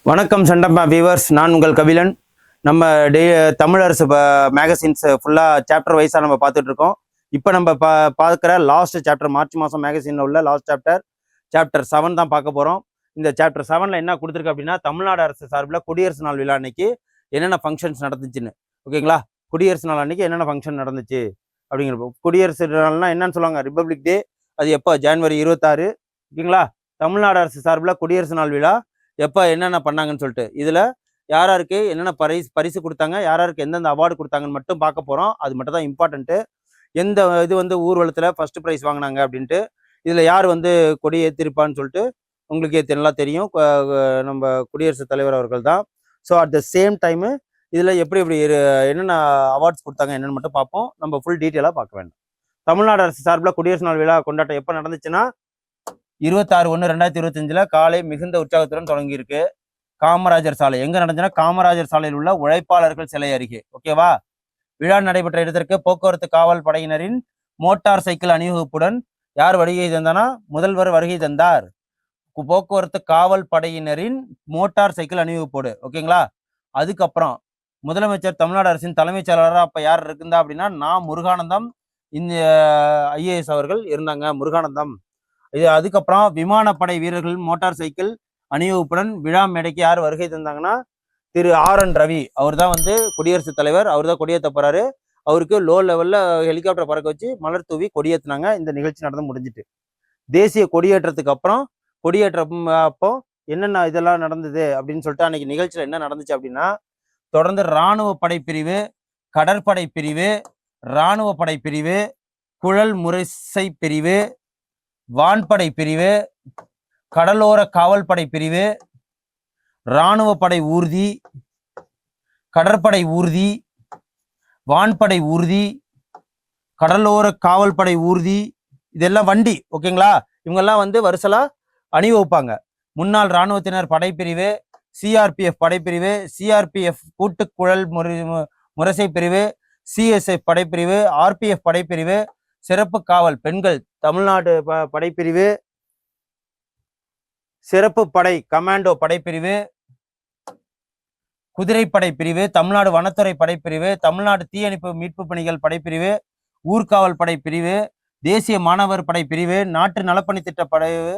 வணக்கம் சண்டப்பா வியூவர்ஸ், நான் உங்கள் கபிலன். நம்ம தமிழரசு மேகசின்ஸ் ஃபுல்லாக சாப்டர் வைஸாக நம்ம பார்த்துட்டு இருக்கோம். இப்போ நம்ம பார்க்குற லாஸ்ட் சாப்டர், மார்ச் மாதம் மேகசினில் உள்ள லாஸ்ட் சாப்டர் 7 தான் பார்க்க போகிறோம். இந்த சாப்டர் 7ல் என்ன கொடுத்துருக்கு அப்படின்னா, தமிழ்நாடு அரசு சார்பில் குடியரசு நாள் விழா அன்னைக்கு என்னென்ன ஃபங்க்ஷன்ஸ் நடந்துச்சுன்னு. ஓகேங்களா? குடியரசு நாள் அன்னைக்கு என்னென்ன ஃபங்க்ஷன் நடந்துச்சு அப்படிங்கிறப்போ, குடியரசு நாள்னா என்னன்னு சொல்லுவாங்க, ரிப்பப்ளிக் டே. அது எப்போ? ஜனவரி 26. ஓகேங்களா? தமிழ்நாடு அரசு சார்பில் குடியரசு நாள் விழா எப்போ என்னென்ன பண்ணாங்கன்னு சொல்லிட்டு, இதில் யாராருக்கு என்னென்ன பரிசு கொடுத்தாங்க, யாராருக்கு எந்தெந்த அவார்டு கொடுத்தாங்கன்னு மட்டும் பார்க்க போகிறோம். அது மட்டும் தான் இம்பார்ட்டண்ட்டு. எந்த இது ஊர்வலத்தில் ஃபர்ஸ்ட் ப்ரைஸ் வாங்கினாங்க அப்படின்ட்டு, இதில் யார் கொடி ஏற்றிருப்பான்னு சொல்லிட்டு உங்களுக்கு நல்லா தெரியும். நம்ம குடியரசுத் தலைவர் அவர்கள் தான். So at the same time இதில் எப்படி என்னென்ன அவார்ட்ஸ் கொடுத்தாங்க என்னென்னு மட்டும் பார்ப்போம். நம்ம ஃபுல் டீட்டெயிலாக பார்க்க வேண்டாம். தமிழ்நாடு அரசு சார்பில் குடியரசு நாள் விழா கொண்டாட்டம் எப்போ நடந்துச்சுன்னா, 26/1/2025 காலை மிகுந்த உற்சாகத்துடன் தொடங்கியிருக்கு. காமராஜர் சாலை எங்க நடந்துச்சுன்னா, காமராஜர் சாலையில் உள்ள உழைப்பாளர்கள் சிலை அருகே. ஓகேவா? விழா நடைபெற்ற இடத்திற்கு போக்குவரத்து காவல் படையினரின் மோட்டார் சைக்கிள் அணிவகுப்புடன் யார் வருகை தந்தானா, முதல்வர் வருகை தந்தார். போக்குவரத்து காவல் படையினரின் மோட்டார் சைக்கிள் அணிவகுப்போடு. ஓகேங்களா? அதுக்கப்புறம் முதலமைச்சர் தமிழ்நாடு அரசின் தலைமைச் செயலாளராக அப்ப யார் இருந்தா அப்படின்னா, முருகானந்தம் இந்த IAS அவர்கள் இருந்தாங்க. முருகானந்தம். இது அதுக்கப்புறம் விமானப்படை வீரர்கள் மோட்டார் சைக்கிள் அணிவகுப்புடன் விழா மேடைக்கு யார் வருகை தந்தாங்கன்னா, திரு RN ரவி. அவர் தான் குடியரசுத் தலைவர். அவர் தான் கொடியேற்ற போறாரு. அவருக்கு லோ லெவல்ல ஹெலிகாப்டர் பறக்க வச்சு மலர் தூவி கொடியேற்றினாங்க. இந்த நிகழ்ச்சி நடந்து முடிஞ்சிட்டு, தேசிய கொடியேற்றத்துக்கு அப்புறம் அப்போ என்னென்ன இதெல்லாம் நடந்தது அப்படின்னு சொல்லிட்டு, அன்னைக்கு நிகழ்ச்சியில் என்ன நடந்துச்சு அப்படின்னா, தொடர்ந்து இராணுவ படைப்பிரிவு, கடற்படை பிரிவு, இராணுவ படை பிரிவு, குழல் முரசை பிரிவு, வான்படை பிரிவு, கடலோர காவல் படை பிரிவு, இராணுவ படை ஊர்தி, கடற்படை ஊர்தி, வான்படை ஊர்தி, கடலோர காவல் படை ஊர்தி, இதெல்லாம் வண்டி. ஓகேங்களா? இவங்கெல்லாம் வருசலா அணிவகுப்பாங்க. முன்னாள் இராணுவத்தினர் படைப்பிரிவு, CRPF படைப்பிரிவு, CRPF கூட்டுக்குழல் முரசை பிரிவு, CSF படைப்பிரிவு, RPF படைப்பிரிவு, சிறப்பு காவல் பெண்கள் தமிழ்நாடு படைப்பிரிவு, சிறப்பு படை கமாண்டோ படைப்பிரிவு, குதிரைப்படை பிரிவு, தமிழ்நாடு வனத்துறை படைப்பிரிவு, தமிழ்நாடு தீயணைப்பு மீட்பு பணிகள் படைப்பிரிவு, ஊர்காவல் படை பிரிவு, தேசிய மாணவர் படை பிரிவு, நாட்டு நலப்பணி திட்ட படைவு,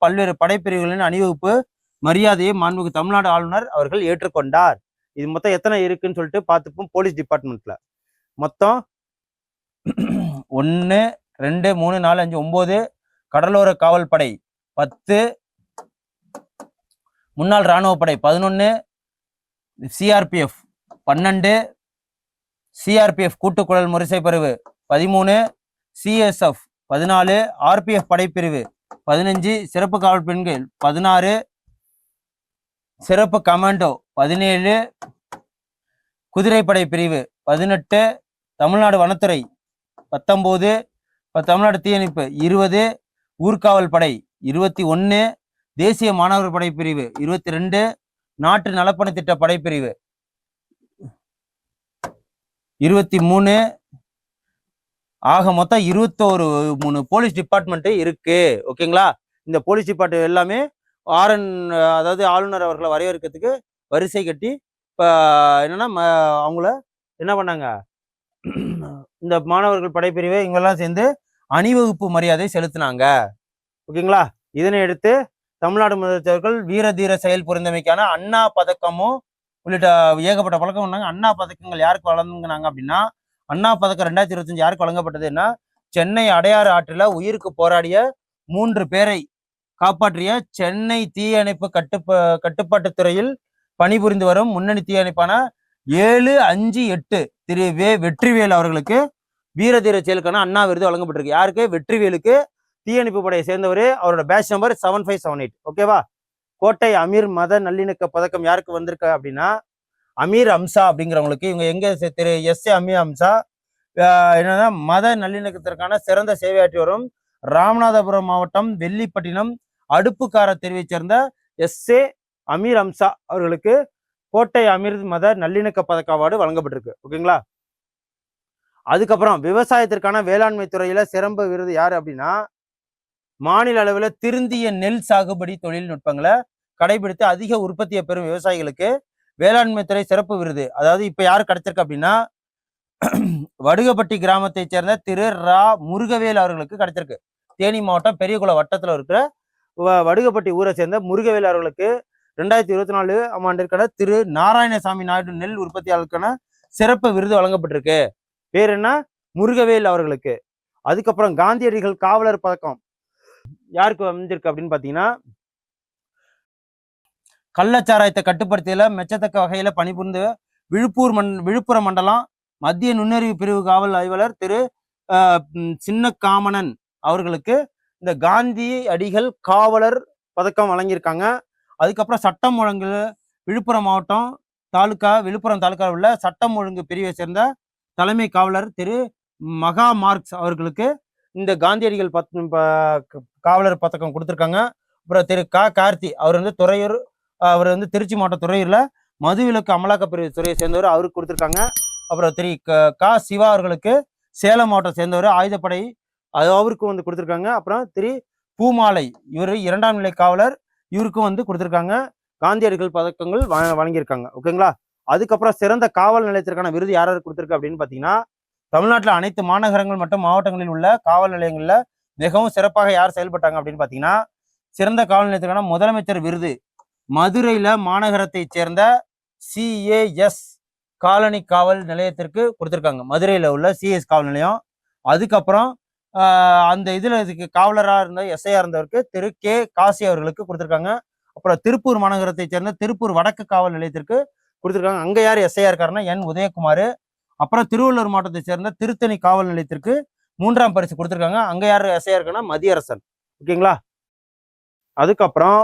பல்வேறு படைப்பிரிவுகளின் அணிவகுப்பு மரியாதையை மாண்புமிகு தமிழ்நாடு ஆளுநர் அவர்கள் ஏற்றுக்கொண்டார். இது மொத்தம் எத்தனை இருக்குன்னு சொல்லிட்டு பார்த்துப்போம். போலீஸ் டிபார்ட்மெண்ட்ல மொத்தம் 1 2 3 4 5 9, கடலோர காவல் படை 10, முன்னாள் இராணுவ படை 11, CRPF 12, CRPF கூட்டுக்குழல் முரசை பிரிவு 13, CSF 14, RPF படைப்பிரிவு 15, சிறப்பு காவல் பெண்கள் 16, சிறப்பு கமாண்டோ 17, குதிரைப்படை பிரிவு 18, தமிழ்நாடு வனத்துறை 19, தமிழ்நாடு தீயணைப்பு 20, ஊர்காவல் படை 21, தேசிய மாணவர் படை பிரிவு 22, நாட்டு நலப்பணி திட்ட படைப்பிரிவு 23, ஆக மொத்தம் 21 போலீஸ் டிபார்ட்மெண்ட் இருக்கு. ஓகேங்களா? இந்த போலீஸ் டிபார்ட்மெண்ட் எல்லாமே அதாவது ஆளுநர் அவர்களை வரவேற்கிறதுக்கு வரிசை கட்டி என்னன்னா அவங்கள என்ன பண்ணாங்க, இந்த மாணவர்கள் படைப்பிரிவை இவங்கெல்லாம் சேர்ந்து அணிவகுப்பு மரியாதை செலுத்தினாங்க. ஓகேங்களா? இதனை எடுத்து தமிழ்நாடு முதலமைச்சர்கள் வீர தீர செயல் புரிந்தமைக்கான அண்ணா பதக்கமும் உள்ளிட்ட ஏகப்பட்ட பழக்கம் பண்ணாங்க. அண்ணா பதக்கங்கள் யாருக்கு வழங்குனாங்க அப்படின்னா, அண்ணா பதக்கம் 2025 யாருக்கு வழங்கப்பட்டதுன்னா, சென்னை அடையாறு ஆற்றில் உயிருக்கு போராடிய 3 பேரை காப்பாற்றிய சென்னை தீயணைப்பு கட்டுப்பாட்டுத்துறையில் பணிபுரிந்து வரும் முன்னணி தீயணைப்பான 758 திரு வெற்றிவேல் அவர்களுக்கு வீரதீர செயலுக்கான அண்ணா விருது வழங்கப்பட்டிருக்கு. யாருக்கு? வெற்றிவேலுக்கு. தீயணைப்பு படையை சேர்ந்தவர். அவரோட பேட்ச் நம்பர் 7578. ஓகேவா? கோட்டை அமீர் மத நல்லிணக்க பதக்கம் யாருக்கு வந்திருக்கு அப்படின்னா, அமீர் அம்சா அப்படிங்கிறவங்களுக்கு. இவங்க எங்க? திரு SA அமீர் அம்சா என்னன்னா, மத நல்லிணக்கத்திற்கான சிறந்த சேவையாற்றி வரும் ராமநாதபுரம் மாவட்டம் வெள்ளிப்பட்டினம் அடுப்புக்கார தெருவை சேர்ந்த SA அமீர் அம்சா அவர்களுக்கு கோட்டை அமீர் மத நல்லிணக்க பதக்க அவார்டு வழங்கப்பட்டிருக்கு. ஓகேங்களா? அதுக்கப்புறம் விவசாயத்திற்கான வேளாண்மை துறையில சிறப்பு விருது யாரு அப்படின்னா, மாநில அளவில் திருந்திய நெல் சாகுபடி தொழில்நுட்பங்களை கடைபிடித்து அதிக உற்பத்தியை பெறும் விவசாயிகளுக்கு வேளாண்மை துறை சிறப்பு விருது. அதாவது இப்ப யாரு கிடைச்சிருக்கு அப்படின்னா, வடுகப்பட்டி கிராமத்தை சேர்ந்த திரு ரா முருகவேல் அவர்களுக்கு கிடைச்சிருக்கு. தேனி மாவட்டம் பெரியகுளம் வட்டத்துல இருக்கிற வடுகப்பட்டி ஊரை சேர்ந்த முருகவேல் அவர்களுக்கு 2024 ஆண்டிற்கான திரு நாராயணசாமி நாயுடு நெல் உற்பத்தியாளருக்கான சிறப்பு விருது வழங்கப்பட்டிருக்கு. பேர் என்ன? முருகவேல் அவர்களுக்கு. அதுக்கப்புறம் காந்தியடிகள் காவலர் பதக்கம் யாருக்கு அமைஞ்சிருக்கு அப்படின்னு பாத்தீங்கன்னா, கள்ளச்சாராயத்தை கட்டுப்படுத்தியில மெச்சத்தக்க வகையில பணிபுரிந்து விழுப்புரம் மண்டலம் மத்திய நுண்ணறிவு பிரிவு காவல் ஆய்வாளர் திரு சின்ன காமனன் அவர்களுக்கு இந்த காந்தி அடிகள் காவலர் பதக்கம் வழங்கியிருக்காங்க. அதுக்கப்புறம் சட்டம் ஒழுங்கு விழுப்புரம் மாவட்டம் விழுப்புரம் தாலுக்கா உள்ள சட்டம் ஒழுங்கு பிரிவை சேர்ந்த தலைமை காவலர் திரு மகா மார்க்ஸ் அவர்களுக்கு இந்த காந்தியடிகள் காவலர் பதக்கம் கொடுத்துருக்காங்க. அப்புறம் திரு கார்த்தி அவர் வந்து துறையூர், அவர் வந்து திருச்சி மாவட்டம் துறையூர்ல மதுவிலக்கு அமலாக்க பிரிவு துறையை சேர்ந்தவர், அவருக்கு கொடுத்துருக்காங்க. அப்புறம் திரு சிவா அவர்களுக்கு சேலம் மாவட்டம் சேர்ந்தவர், ஆயுதப்படை, அது அவருக்கும் வந்து கொடுத்துருக்காங்க. அப்புறம் திரு பூமாலை இவர் 2ஆம் நிலை காவலர், இவருக்கும் வந்து கொடுத்துருக்காங்க. காந்தியடிகள் பதக்கங்கள் வழங்கியிருக்காங்க. ஓகேங்களா. அதுக்கப்புறம் சிறந்த காவல் நிலையத்திற்கான விருது யாராரு கொடுத்துருக்கு அப்படின்னு பாத்தீங்கன்னா, தமிழ்நாட்டில் அனைத்து மாநகரங்கள் மற்றும் மாவட்டங்களில் உள்ள காவல் நிலையங்கள்ல மிகவும் சிறப்பாக யார் செயல்பட்டாங்க அப்படின்னு பாத்தீங்கன்னா, சிறந்த காவல் நிலையத்திற்கான முதலமைச்சர் விருது மதுரையில மாநகரத்தை சேர்ந்த CAS காலனி காவல் நிலையத்திற்கு கொடுத்துருக்காங்க. மதுரையில உள்ள CS காவல் நிலையம். அதுக்கப்புறம் அந்த இதுல இதுக்கு காவலராக இருந்த SIயா இருந்தவருக்கு திரு காசி அவர்களுக்கு கொடுத்துருக்காங்க. அப்புறம் திருப்பூர் மாநகரத்தை சேர்ந்த திருப்பூர் வடக்கு காவல் நிலையத்திற்கு கொடுத்துருக்காங்க. அங்க யார் SIயா இருக்காருன்னா N உதயகுமார். அப்புறம் திருவள்ளூர் மாவட்டத்தை சேர்ந்த திருத்தணி காவல் நிலையத்திற்கு 3ஆம் பரிசு கொடுத்துருக்காங்க. அங்க யார் SIயா இருக்குன்னா மதியரசன். ஓகேங்களா. அதுக்கப்புறம்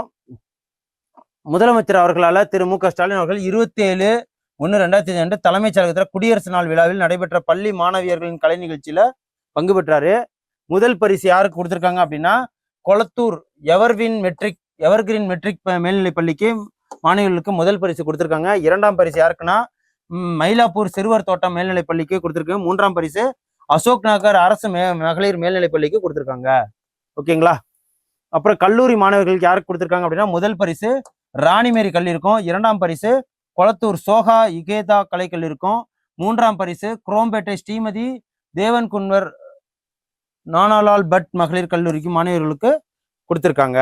முதலமைச்சர் அவர்களால் திரு மு க ஸ்டாலின் அவர்கள் 27/1/2005 தலைமைச் செயலகத்தில் குடியரசு நாள் விழாவில் நடைபெற்ற பள்ளி மாணவியர்களின் கலை நிகழ்ச்சியில பங்கு பெற்றாரு. முதல் பரிசு யாருக்கு கொடுத்துருக்காங்க அப்படின்னா, கொளத்தூர் எவர்கிரீன் மெட்ரிக் மேல்நிலைப் பள்ளிக்கு மாணவிகளுக்கு முதல் பரிசு கொடுத்துருக்காங்க. 2ஆம் பரிசு யாருக்குன்னா மயிலாப்பூர் சிறுவர் தோட்டம் மேல்நிலைப் பள்ளிக்கு கொடுத்துருக்காங்க. 3ஆம் பரிசு அசோக் நகர் அரசு மகளிர் மேல்நிலைப் பள்ளிக்கு கொடுத்துருக்காங்க. ஓகேங்களா. அப்புறம் கல்லூரி மாணவர்களுக்கு யாருக்கு கொடுத்துருக்காங்க அப்படின்னா, முதல் பரிசு ராணிமேரி கல்லூரி இருக்கும். 2ஆம் பரிசு கொளத்தூர் சோகா இகேதா கலைக்கல்லூரி இருக்கும். 3ஆம் பரிசு குரோம்பேட்டை ஸ்ரீமதி தேவன்குன்வர் நானாலால் பட் மகளிர் கல்லூரிக்கு மாணவர்களுக்கு கொடுத்துருக்காங்க.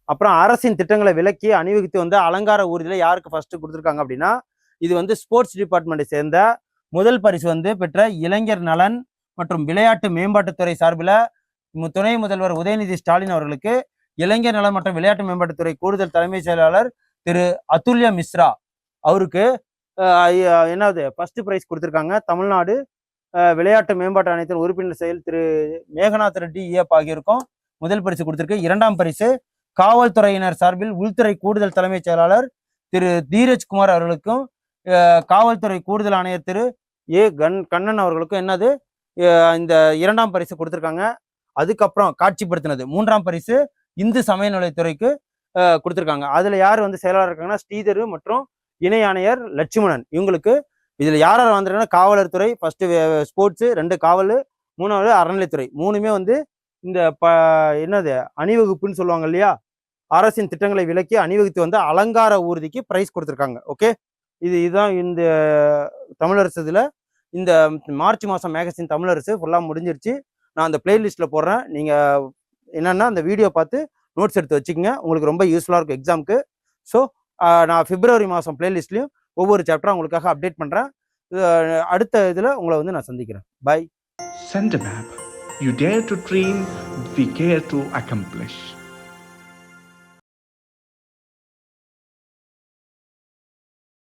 அப்புறம் அரசின் திட்டங்களை விலக்கி அணிவகுத்து வந்து அலங்கார ஊர்தியில யாருக்கு ஃபர்ஸ்ட் கொடுத்துருக்காங்க அப்படின்னா, இது வந்து ஸ்போர்ட்ஸ் டிபார்ட்மெண்ட்டை சேர்ந்த முதல் பரிசு வந்து பெற்ற இளைஞர் நலன் மற்றும் விளையாட்டு மேம்பாட்டுத்துறை சார்பில் துணை முதல்வர் உதயநிதி ஸ்டாலின் அவர்களுக்கு இளைஞர் நலன் மற்றும் விளையாட்டு மேம்பாட்டுத்துறை கூடுதல் தலைமைச் செயலாளர் திரு அதுல்யா மிஸ்ரா அவருக்கு என்னது ஃபர்ஸ்ட் பிரைஸ் கொடுத்துருக்காங்க. தமிழ்நாடு விளையாட்டு மேம்பாட்டு ஆணையத்தின் உறுப்பினர் செயல் திரு மேகநாத் ரெட்டி ஆகியோருக்கும் முதல் பரிசு கொடுத்திருக்கு. 2ஆம் பரிசு காவல்துறையினர் சார்பில் உள்துறை கூடுதல் தலைமைச் செயலாளர் திரு தீரஜ்குமார் அவர்களுக்கும் காவல்துறை கூடுதல் ஆணையர் திரு கண்ணன் அவர்களுக்கும் என்னது இந்த 2ஆம் பரிசு கொடுத்திருக்காங்க. அதுக்கப்புறம் காட்சிப்படுத்தினது 3ஆம் பரிசு இந்து சமய நலத்துறைக்கு கொடுத்திருக்காங்க. அதுல யார் வந்து செயலாளர் இருக்காங்கன்னா, ஸ்ரீதரு மற்றும் இணை ஆணையர் லட்சுமணன். இவங்களுக்கு இதுல யார் வந்திருக்காங்கன்னா, காவலர் துறை ஃபர்ஸ்ட், ஸ்போர்ட்ஸ் 2, காவல் 3வது அறநிலைத்துறை 3மே வந்து இந்த என்னது அணிவகுப்புன்னு சொல்லுவாங்க இல்லையா, அரசின் திட்டங்களை விலக்கி அணிவகுத்து வந்து அலங்கார ஊர்திக்கு பிரைஸ் கொடுத்துருக்காங்க. ஓகே, இதுதான் இந்த தமிழரசு. இதுல இந்த மார்ச் மாதம் மேகசின் தமிழரசு ஃபுல்லாக முடிஞ்சிருச்சு. நான் அந்த பிளேலிஸ்ட்ல போடுறேன். நீங்க என்னன்னா அந்த வீடியோ பார்த்து நோட்ஸ் எடுத்து வச்சுக்கோங்க. உங்களுக்கு ரொம்ப யூஸ்ஃபுல்லாக இருக்கும் எக்ஸாமுக்கு. ஸோ நான் பிப்ரவரி மாதம் பிளேலிஸ்ட்லையும் ஒவ்வொரு சாப்டரும் உங்களுக்காக அப்டேட் பண்ணுறேன். அடுத்த இதில் உங்களை வந்து நான் சந்திக்கிறேன். By. Send a map. You dare to dream, we care to accomplish.